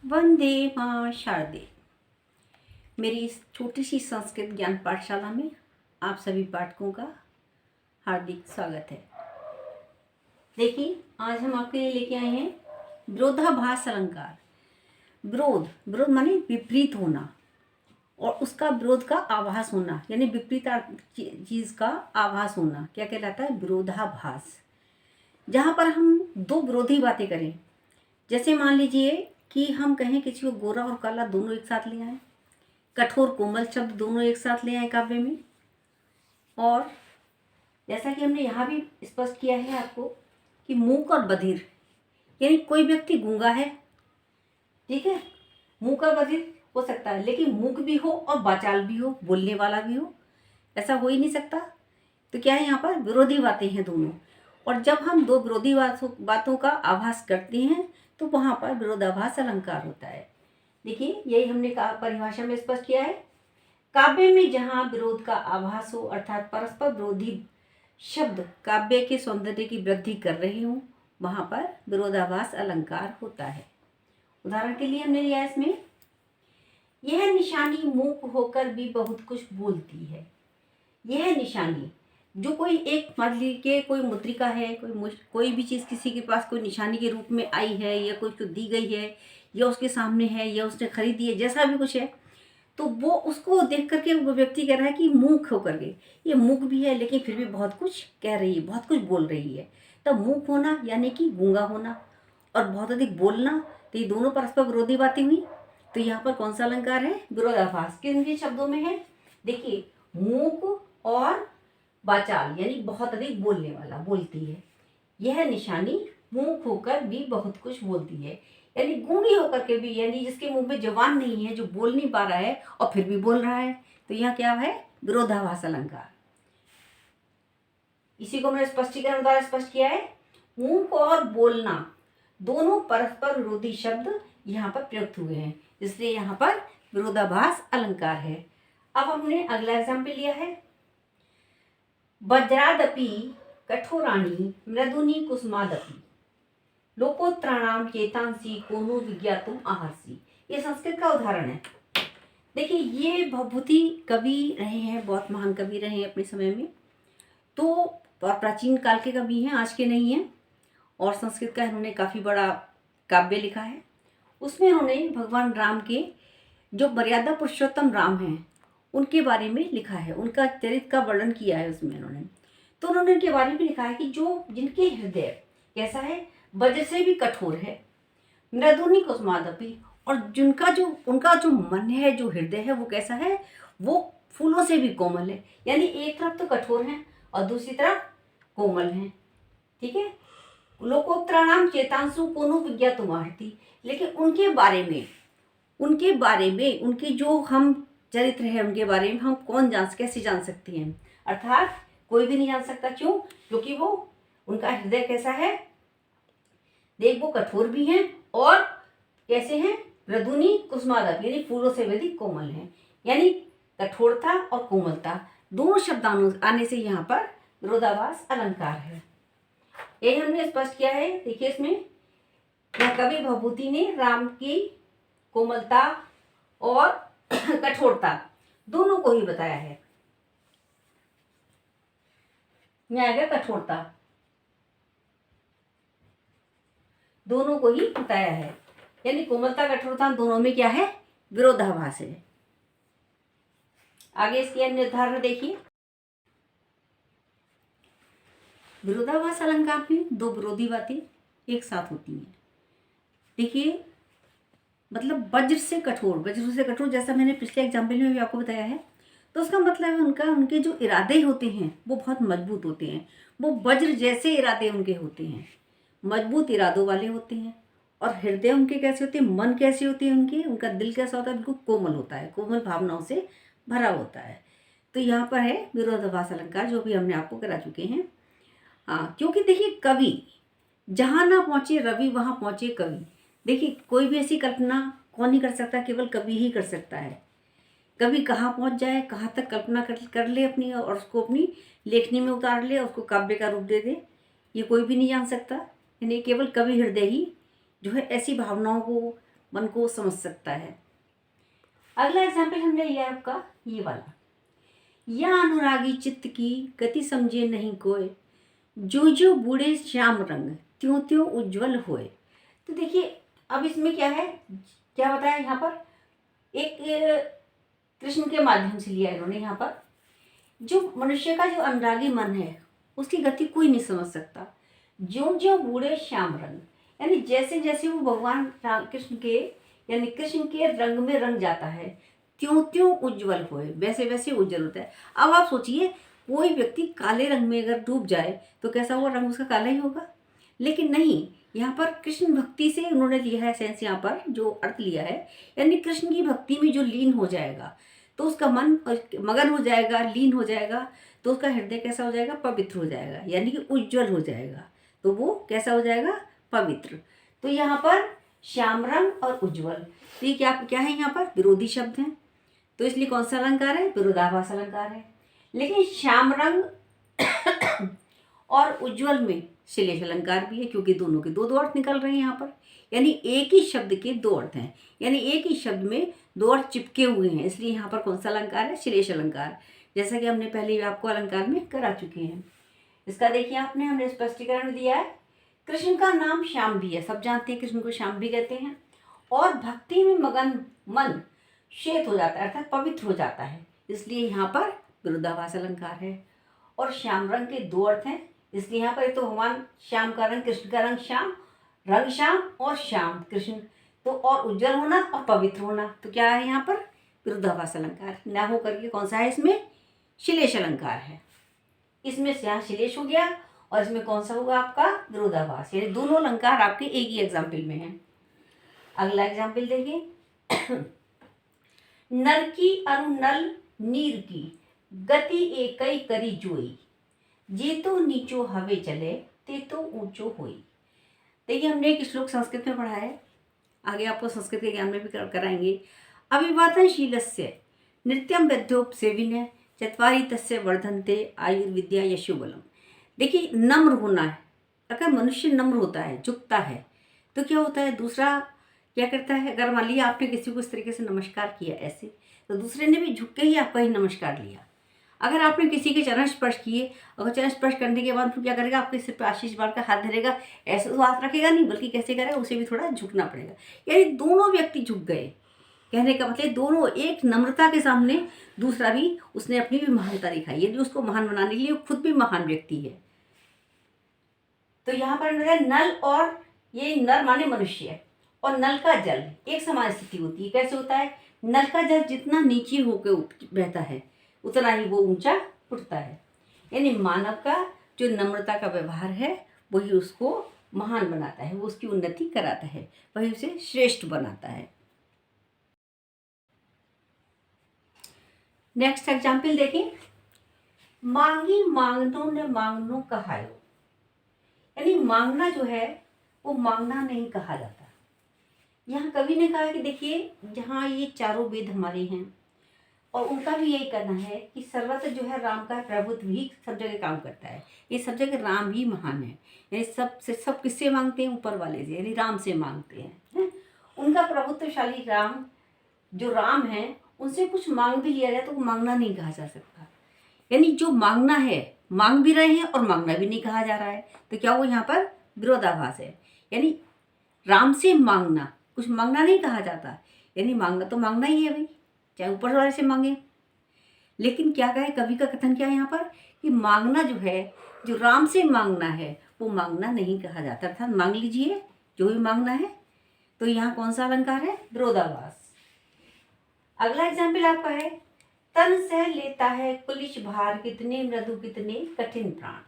वंदे मां शारदे। मेरी इस छोटी सी संस्कृत ज्ञान पाठशाला में आप सभी पाठकों का हार्दिक स्वागत है। देखिए, आज हम आपके लिए लेके आए हैं विरोधाभास अलंकार। विरोध विरोध माने विपरीत होना और उसका विरोध का आभास होना, यानी विपरीत चीज का आभास होना क्या कहलाता है? विरोधाभास। जहाँ पर हम दो विरोधी बातें करें, जैसे मान लीजिए कि हम कहें किसी को गोरा और काला दोनों एक साथ ले आए, कठोर कोमल शब्द दोनों एक साथ ले आए काव्य में। और जैसा कि हमने यहाँ भी स्पष्ट किया है आपको कि मूक और बधिर, यानी कोई व्यक्ति गूंगा है, ठीक है, मूक और बधिर हो सकता है, लेकिन मूक भी हो और वाचाल भी हो, बोलने वाला भी हो, ऐसा हो ही नहीं सकता। तो क्या है, यहाँ पर विरोधी बातें हैं दोनों। और जब हम दो विरोधी बातों का आभास करते हैं तो वहाँ पर विरोधाभास अलंकार होता है। देखिए, यही हमने कहा परिभाषा में स्पष्ट किया है। काव्य में जहाँ विरोध का आभास हो, अर्थात परस्पर विरोधी शब्द काव्य के सौंदर्य की वृद्धि कर रहे हों, वहाँ पर विरोधाभास अलंकार होता है। उदाहरण के लिए हमने लिया इसमें, यह निशानी मूक होकर भी बहुत कुछ बोलती है। यह निशानी, जो कोई एक मान लीजिए कोई मुद्रिका है, कोई भी चीज़ किसी के पास कोई निशानी के रूप में आई है, या कोई को दी गई है, या उसके सामने है, या उसने खरीदी है, जैसा भी कुछ है, तो वो उसको देख करके वो व्यक्ति कह रहा है कि मूक होकर के, ये मूक भी है लेकिन फिर भी बहुत कुछ कह रही है, बहुत कुछ बोल रही है। तब मूक होना यानी कि गूंगा होना, और बहुत अधिक बोलना, तो ये दोनों परस्पर विरोधी बातें हुई। तो यहाँ पर कौन सा अलंकार है? विरोधाभास। किन किन शब्दों में है? देखिए, मूक और वाचाल, यानी बहुत अधिक बोलने वाला, बोलती है। यह निशानी मूक होकर भी बहुत कुछ बोलती है, यानी गूंगी होकर के भी, यानी जिसके मुंह में जबान नहीं है, जो बोल नहीं पा रहा है और फिर भी बोल रहा है। तो यहाँ क्या है? विरोधाभास अलंकार। इसी को मैंने स्पष्टीकरण द्वारा स्पष्ट किया है। मूक और बोलना दोनों परस्पर विरोधी शब्द यहाँ पर प्रयुक्त हुए हैं, इसलिए यहाँ पर विरोधाभास अलंकार है। अब हमने अगला एग्जाम्पल लिया है, वज्रादपि कठोराणि मृदुनि कुसुमादपि लोकोत्तराणाम चेतांसी कोनो विज्ञातुम आहर्षि। ये संस्कृत का उदाहरण है। देखिए, ये भवभूति कवि रहे हैं, बहुत महान कवि रहे हैं अपने समय में, तो और प्राचीन काल के कवि हैं, आज के नहीं हैं। और संस्कृत का इन्होंने काफ़ी बड़ा काव्य लिखा है। उसमें इन्होंने भगवान राम के, जो मर्यादा पुरुषोत्तम राम हैं, उनके बारे में लिखा है, उनका चरित्र का वर्णन किया है उसमें इन्होंने। तो उन्होंने उनके बारे में लिखा है कि जो जिनके हृदय कैसा है? वज्र से भी कठोर है, मृदुनि कुसुमादपि, और जिनका जो उनका जो मन है, जो हृदय है, वो कैसा है? वो फूलों से भी कोमल है। यानी एक तरफ तो कठोर हैं और दूसरी तरफ कोमल हैं, ठीक है। लोकोत्तराणाम चेतांसु कोनो विज्ञातुम आहर्षि, लेकिन उनके बारे में उनके जो हम चरित्र है, उनके बारे में हम कैसे जान सकते हैं? अर्थात कोई भी नहीं जान सकता। क्यों? क्योंकि वो, उनका हृदय कैसा है? देख, वो कठोर भी हैं और कैसे हैं? मृदुनि कुसुमादपि, यानी फूलों से भी अधिक कोमल हैं। यानी कठोरता और कोमलता दोनों शब्द आने से यहाँ पर विरोधाभास अलंकार है। यही हमने स्पष्ट किया है। देखिए, इसमें यह कवि भवभूति ने राम की कोमलता और कठोरता दोनों को ही बताया है। यहाँ आ गया कठोरता, दोनों को ही बताया है, यानी कोमलता कठोरता दोनों में क्या है? विरोधाभास है। आगे इसकी अन्य उदाहरण देखिए। विरोधाभास अलंकार में दो विरोधी बातें एक साथ होती हैं। देखिए, मतलब वज्र से कठोर, जैसा मैंने पिछले एग्जाम्पल में भी आपको बताया है। तो उसका मतलब है उनके जो इरादे होते हैं वो बहुत मजबूत होते हैं। वो वज्र जैसे इरादे उनके होते हैं, मजबूत इरादों वाले होते हैं। और हृदय उनके कैसे होते हैं? मन कैसे होते हैं उनका दिल कैसा होता है? बिल्कुल कोमल होता है, कोमल भावनाओं से भरा होता है। तो यहाँ पर है विरोधाभास अलंकार, जो भी हमने आपको करा चुके हैं। हाँ, क्योंकि देखिए, कवि जहाँ ना पहुँचे रवि, वहाँ पहुँचे कवि। देखिए, कोई भी ऐसी कल्पना कौन नहीं कर सकता? केवल कवि ही कर सकता है। कवि कहाँ पहुँच जाए, कहाँ तक कल्पना कर ले अपनी, और उसको अपनी लेखनी में उतार ले, उसको काव्य का रूप दे दे, ये कोई भी नहीं जान सकता। यानी केवल कवि हृदय ही जो है ऐसी भावनाओं को मन को समझ सकता है। अगला एग्जाम्पल हमने लिया है आपका ये वाला, या अनुरागी चित्त की गति समझे नहीं कोय, जो जो बूढ़े श्याम रंग त्यों त्यों उज्जवल होए। तो देखिए अब इसमें क्या है, क्या बताया यहाँ पर, एक कृष्ण के माध्यम से लिया इन्होंने। यहाँ पर जो मनुष्य का जो अनुरागी मन है उसकी गति कोई नहीं समझ सकता। ज्यों ज्यों बूढ़े श्याम रंग, यानी जैसे जैसे वो भगवान राम कृष्ण के यानी कृष्ण के रंग में रंग जाता है, त्यों त्यों उज्जवल होए, वैसे वैसे उज्जवल होता है। अब आप सोचिए कोई व्यक्ति काले रंग में अगर डूब जाए तो कैसा हुआ, रंग उसका काला ही होगा। लेकिन नहीं, यहाँ पर कृष्ण भक्ति से उन्होंने लिया है सेंस, यहाँ पर जो अर्थ लिया है यानी कृष्ण की भक्ति में जो लीन हो जाएगा तो उसका मन मगन हो जाएगा, लीन हो जाएगा, तो उसका हृदय कैसा हो जाएगा, पवित्र हो जाएगा, यानी कि उज्जवल हो जाएगा। तो वो कैसा हो जाएगा, पवित्र। तो यहाँ पर श्याम रंग और उज्जवल, तो ये क्या क्या है, यहाँ पर विरोधी शब्द हैं, तो इसलिए कौन सा अलंकार है, विरोधाभास अलंकार है। लेकिन श्याम रंग और उज्जवल में श्लेष अलंकार भी है, क्योंकि दोनों के दो दो अर्थ निकल रहे हैं यहाँ पर, यानी एक ही शब्द के दो अर्थ हैं, यानी एक ही शब्द में दो अर्थ चिपके हुए हैं, इसलिए यहाँ पर कौन सा अलंकार है, श्लेष अलंकार, जैसा कि हमने पहले आपको अलंकार में करा चुके हैं। इसका देखिए हमने स्पष्टीकरण दिया है। कृष्ण का नाम श्याम भी है, सब जानते हैं कृष्ण को श्याम भी कहते हैं, और भक्ति में मगन मन श्वेत हो जाता है, अर्थात पवित्र हो जाता है, इसलिए यहाँ पर विरोधाभास अलंकार है। और श्याम रंग के दो अर्थ हैं, इसलिए यहाँ पर एक तो भगवान श्याम का रंग, कृष्ण का रंग श्याम और श्याम कृष्ण, तो और उज्जवल होना और पवित्र होना, तो क्या है यहाँ पर विरोधाभास अलंकार ना हो करके कौन सा है, इसमें श्लेष अलंकार है। इसमें से यहाँ श्लेष हो गया और इसमें कौन सा होगा आपका विरोधाभास, यानी दोनों अलंकार आपके एक ही एग्जाम्पल में है। अगला एग्जाम्पल देखिए, नर की अरु नल नीर की गति एकई करी जोई, जे तो नीचो हवे चले ते तो ऊंचो होई। देखिए हमने एक श्लोक संस्कृत में पढ़ा है, आगे आपको संस्कृत के ज्ञान में भी कराएंगे। अभिवादनशीलस्य नृत्यम वैद्योपसेविन चत्वारि तस्य वर्धन्ते आयुर्विद्या यशोबलम। देखिए नम्र होना है, अगर मनुष्य नम्र होता है, झुकता है, तो क्या होता है, दूसरा क्या करता है, अगर मान लिया आपने किसी को इस तरीके से नमस्कार किया ऐसे, तो दूसरे ने भी झुक के ही आपका ही नमस्कार लिया। अगर आपने किसी के चरण स्पर्श किए, अगर चरण स्पर्श करने के बाद फिर क्या करेगा, आपके सिर पर आशीष बार का हाथ धरेगा, ऐसे तो हाथ रखेगा नहीं, बल्कि कैसे करेगा, उसे भी थोड़ा झुकना पड़ेगा, यानी दोनों व्यक्ति झुक गए। कहने का मतलब दोनों एक नम्रता के सामने, दूसरा भी उसने अपनी भी महानता दिखाई, यदि उसको महान बनाने के लिए खुद भी महान व्यक्ति है। तो यहाँ पर नल, और ये नर माने मनुष्य और नल का जल एक समान स्थिति होती है। कैसे होता है, नल का जल जितना नीचे होकर बहता है उतना ही वो ऊंचा उठता है, यानी मानव का जो नम्रता का व्यवहार है वही उसको महान बनाता है, वो उसकी उन्नति कराता है, वही उसे श्रेष्ठ बनाता है। नेक्स्ट एग्जाम्पल देखें, मांगी मांगनो न मांगनो कहायो, यानी मांगना जो है वो मांगना नहीं कहा जाता। यहाँ कवि ने कहा कि देखिए जहाँ ये चारों वेद हमारे हैं और उनका भी यही कहना है कि सर्वत्र जो है राम का प्रभुत्व ही सब जगह काम करता है, ये सब जगह राम ही महान है, यानी सब किससे मांगते हैं, ऊपर वाले से, यानी राम से मांगते हैं। उनका प्रभुत्वशाली राम जो राम है उनसे कुछ मांग भी लिया जाए तो वो मांगना नहीं कहा जा सकता, यानी जो मांगना है मांग भी रहे हैं और मांगना भी नहीं कहा जा रहा है, तो क्या वो यहाँ पर विरोधाभास है, यानी राम से मांगना, कुछ मांगना नहीं कहा जाता, यानी मांगना तो मांगना ही है भाई, चाहे ऊपर वाले से मांगे। लेकिन क्या कहे कवि का कथन क्या है यहाँ पर, कि मांगना जो है, जो राम से मांगना है वो मांगना नहीं कहा जाता, अर्थात मांग लीजिए जो भी मांगना है। तो यहाँ कौन सा अलंकार है, विरोधाभास। अगला एग्जाम्पल आपका है, तन सह लेता है कुलिश भार कितने मृदु कितने कठिन प्राण।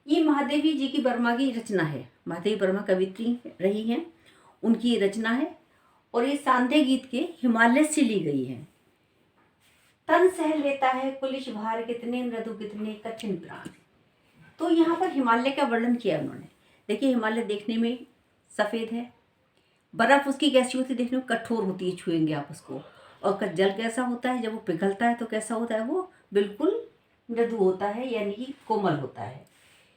ये महादेवी जी की वर्मा की रचना है, महादेवी वर्मा कवित्री रही हैं, उनकी रचना है, और ये सांध्य गीत के हिमालय से ली गई है। तन सह लेता है कुलिश भार कितने मृदु कितने कठिन प्राण। तो यहाँ पर हिमालय का वर्णन किया उन्होंने। देखिए हिमालय देखने में सफ़ेद है, बर्फ़ उसकी कैसी होती है, देखने में कठोर होती है, छुएंगे आप उसको, और जल कैसा होता है, जब वो पिघलता है तो कैसा होता है, वो बिल्कुल मृदु होता है, यानी कि कोमल होता है।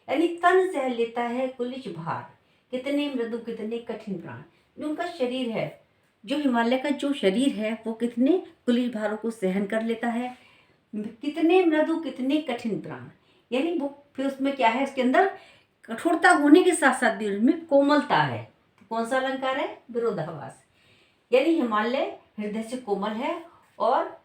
यानी तन सह लेता है कुलिश भार कितने मृदु कितने कठिन प्राण। जो उनका शरीर है जो हिमालय का जो शरीर है वो कितने कुलिश भारों को सहन कर लेता है, कितने मृदु कितने कठिन प्राण, यानी वो फिर उसमें क्या है, उसके अंदर कठोरता होने के साथ साथ भी उसमें कोमलता है। तो कौन सा अलंकार है? विरोधाभास। यानी हिमालय हृदय से कोमल है और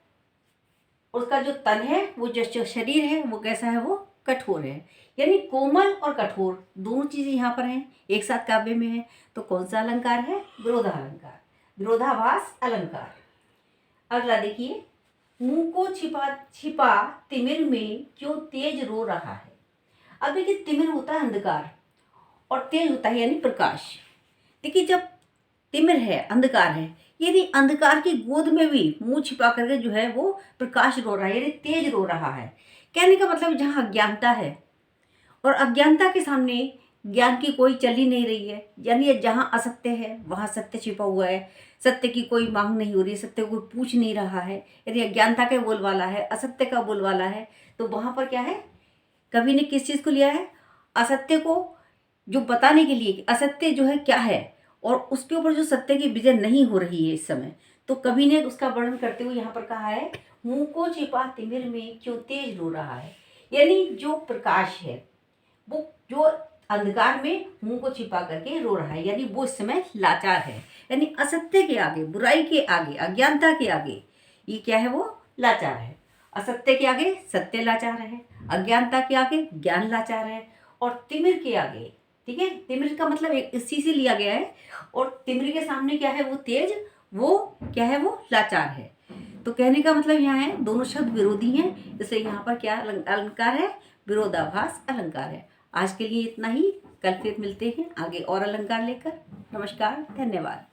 उसका जो तन है, वो जो शरीर है वो कैसा है, वो कठोर है। यानी कोमल और कठोर दोनों चीजें यहाँ पर हैं, एक साथ काव्य में है। तो कौन सा अलंकार है? विरोधालंकार, विरोधाभास अलंकार। अगला देखिए, मुंह को छिपा छिपा तिमिर में क्यों तेज रो रहा है। अब देखिए, तिमिर होता है अंधकार और तेज होता है यानी प्रकाश। देखिए, जब तिमिर है, अंधकार है, यदि अंधकार की गोद में भी मुंह छिपा करके जो है वो प्रकाश रो रहा है, यानी तेज रो रहा है। कहने का मतलब जहाँ अज्ञानता है और अज्ञानता के सामने ज्ञान की कोई चल ही नहीं रही है, यानी जहाँ असत्य है वहाँ सत्य छिपा हुआ है, सत्य की कोई मांग नहीं हो रही है, सत्य को कोई पूछ नहीं रहा है, यदि अज्ञानता का बोलवाला है, असत्य का बोलवाला है, तो वहाँ पर क्या है, कवि ने किस चीज़ को लिया है? असत्य को जो बताने के लिए कि असत्य जो है क्या है और उसके ऊपर जो सत्य की विजय नहीं हो रही है इस समय, तो कवि ने उसका वर्णन करते हुए यहाँ पर कहा है, मुंह को छिपा तिमिर में क्यों तेज रो रहा है। यानी जो प्रकाश है वो जो अंधकार में मुंह को छिपा करके रो रहा है, यानी वो इस समय लाचार है। यानी असत्य के आगे, बुराई के आगे, अज्ञानता के आगे ये क्या है, वो लाचार है। असत्य के आगे सत्य लाचार है, अज्ञानता के आगे ज्ञान लाचार है, और तिमिर के आगे, ठीक है, तिमिर का मतलब इसी से लिया गया है, और तिमिर के सामने क्या है, वो तेज, वो क्या है, वो लाचार है। तो कहने का मतलब यहाँ है दोनों शब्द विरोधी हैं, इसलिए यहाँ पर क्या अलंकार है? विरोधाभास अलंकार है। आज के लिए इतना ही, कल फिर मिलते हैं आगे और अलंकार लेकर। नमस्कार, धन्यवाद।